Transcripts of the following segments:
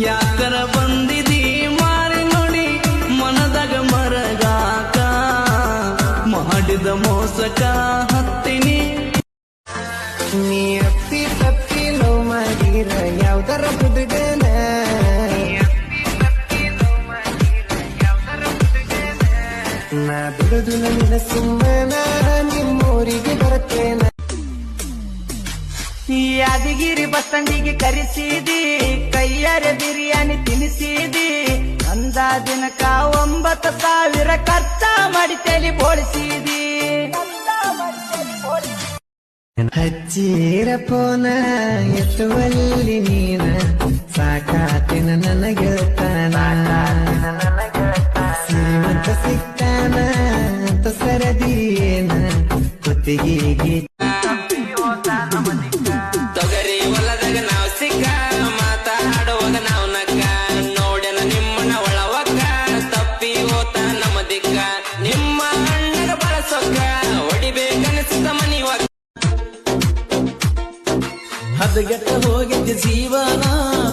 ಯಾಕರ ಬಂದಿದಿ ಮಾರಿ ನೋಡಿ ಮನದಾಗ ಮರಗಾಕ ಮಾಡಿದ ಮೋಸಕ ಹತ್ತಿನಿ ನೀ ಅಪ್ಪಿ ತಪ್ಪಿ ಲೋ ಮಾಡಿರ ಯಾವ್ದರ ಹುಡುಗನ ನಾ ದುಡಿದು ನನ್ನ ಸುಮ್ಮನ ನಿಮ್ಮೂರಿಗೆ ಬರ್ತೇನ ಯಾದಗಿರಿ ಬಸ್ ಸ್ಟ್ಯಾಂಡಿಗೆ ಕರೆಸಿದಿ ಕೈಯಾರೆ ಬಿರಿಯಾನಿ ತಿನ್ನಿಸಿದಿ ಅಂದ ದಿನಕ 9,000 ಖರ್ಚ ಮಾಡಿ ತಲೆ ಬೋಳಿಸಿದಿ ಹಚ್ಚೀರ ಪೋನ ಎತ್ತುವಲ್ಲಿ ನೀನ ಸಾಕಾತಿನ ನನಗೆಳ್ತಾನ ಶ್ರೀಮಂತ ಸಿಕ್ತಾನ ಅಂತ ಸರದಿಯೇನ ಕುತ್ತಿಗೆಗೆ ತೊಗರಿ ಹೊಲದಾಗ ನಾವ್ ಸಿಕ್ಕ ಮಾತಾಡುವಾಗ ನಾವ್ ನಕ್ಕ ನೋಡ್ಯನ ನಿಮ್ಮನ ಒಳವಕ್ಕ ತಪ್ಪಿ ಹೋತ ನಮ್ಮ ದಿಕ್ಕ ನಿಮ್ಮ ಅಣ್ಣಗ ಬಳಸೊಕ್ಕ ಹೊಡಿಬೇಕನಿಸಿದ ಮನಿವಾಗ ಹದಗೆಟ್ಟ ಹೋಗಿದ್ದ ಜೀವನ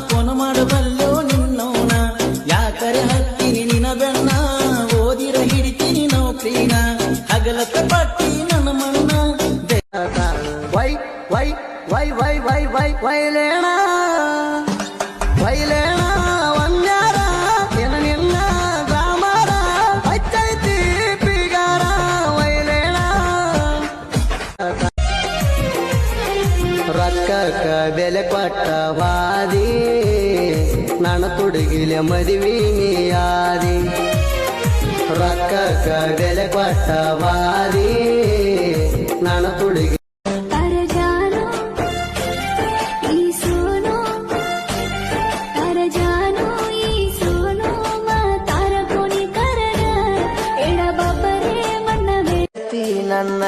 ಫೋನ್ ಮಾಡಬಲ್ಲೋ ನಿನ್ನವನ ಯಾಕರೆ ಹತ್ತೀನಿ ನಿನ ಬೆನ್ನ ಓದಿರ ಹಿಡಿತೀನಿ ನೌಕರಿನ ಹಗಲತ್ತ ಪಟ್ಟಿ ನನ್ನ ಮಣ್ಣ ವೈ ವೈ ವೈ ವೈ ವೈ ವೈ ವೈಲೇಣ ವೈಲೇಣ ವಂದ್ಯಾರ ಏನ ನಿನ್ನ ಗ್ರಾಮಾರ ಹಚ್ಚೈತಿ ಪಿಗಾರ ವೈಲೇಣ ರೊಕ್ಕಕ್ಕ ಬೆಲೆ ಕೊಟ್ಟ ವಾದಿ ನನ್ನ ತುಡುಗಿಲೆ ಮದುವೆ ನೀಯಾದಿ ರೊಕ್ಕಕ್ಕ ಬೆಲೆ ಕೊಟ್ಟ ವಾದಿ ನನ್ನ ತುಡುಗಿ ನನ್ನ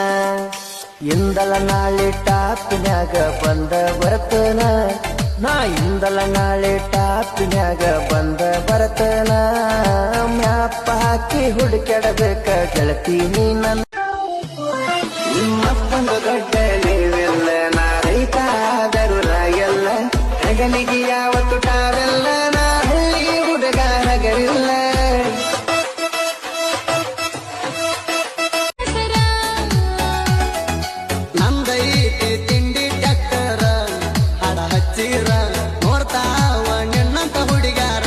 ಇಂದಲ ನಾಳೆ ಟಾಪಿನ್ಯಾಗ ಬಂದ ಬರ್ತನ ನಾ ಇಂದಲ ನಾಳೆ ಟಾಪಿನ್ಯಾಗ ಬಂದ ಬರ್ತನ ಮ್ಯಾಪ ಹಾಕಿ ಹುಡುಕ್ಯಾಡಬೇಕ ಗೆಳತಿ ನೀ ನನ್ನ ನಿಮ್ಮಪ್ಪಂದು ದೊಡ್ಡ ನೀವೆಲ್ಲ ನಾ ರೈತ ಆದರೂ ಎಲ್ಲ ಹೆಗಲಿಗೆ ಯಾವತ್ತು ಟಾವೆಲ್ಲ ನಾ ಹಳ್ಳಿ ಹುಡುಗ ನಗರಿಲ್ಲ ನಂದೈತಿ ತಿಂಡಿ ಟ್ಯಾಕ್ಟರ ಹಡ ಹಚ್ಚಿರ ನೋಡ್ತಾವ ನಿನ್ನಂತ ಹುಡುಗಾರ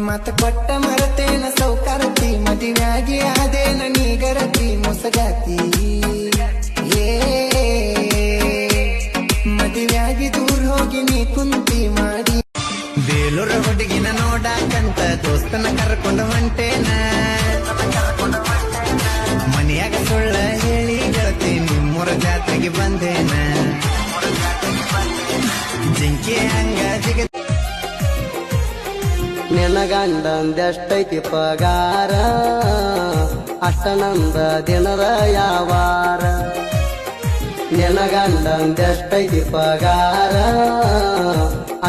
ಮತ ಕೊಟ್ಟ ಮರತೇನ ಸೌಕಾರತಿ ಮದುವೆಯಾಗಿ ಆದೇನ ನೀಗರತಿ ಮೊಸಗಾತಿ ಮದುವೆಯಾಗಿ ದೂರ ಹೋಗಿ ನೀ ಕುಂತಿ ಮಾಡಿ ಬೇಲೂರ ಹುಡುಗಿನ ನೋಡಾಕಂತ ದೋಸ್ತನ ಕರ್ಕೊಂಡು ಹೊಂಟೇನ ಮನೆಯಾಗ ಸುಳ್ಳ ಹೇಳಿ ಗೆಳತಿ ನಿಮ್ಮೂರ ಜಾತ್ರೆಗೆ ಬಂದೇನ ಜಿಂಕಿ ಹಂಗ ಜಿಗ ನಿನಗಂಡಂದೆಷ್ಟೈತಿ ಪಗಾರ ಅಷ್ಟ ನಂದ ದಿನದ ಯಾವಾರ ನಿನಗಂಡಂದೆಷ್ಟೈತಿ ಪಗಾರ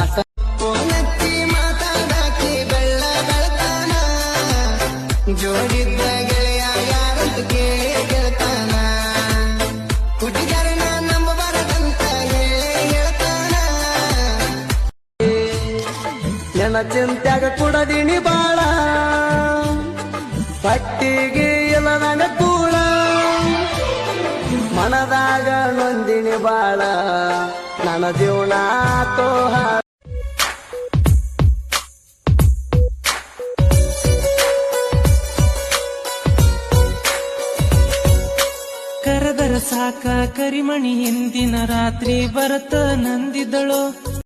ಅಷ್ಟ ಜೋಡಿದ್ದ ಗೆಳೆಯ ಯಾರಂತ ಕೇಳಿ ಗೆಳ್ತಾನ ಹುಡುಗರನ ನಂಬಬಾರದಂತ ಹೇಳ್ತಾನ ನನ್ನ ಚಿಂತ್ಯಾಗ ಕುಡದಿನಿ ಬಾಳ ಪಟ್ಟಿಗೆ ಇಲ್ಲ ನನ್ನ ಕೂಳ ಮನದಾಗ ನೊಂದಿನಿ ಬಾಳ ನನ್ನ ಜೀವನ ತೋಹ ಕರದರ ಸಾಕ ಕರಿಮಣಿ ಹಿಂದಿನ ರಾತ್ರಿ ಬರತ ನಂದಿದಳು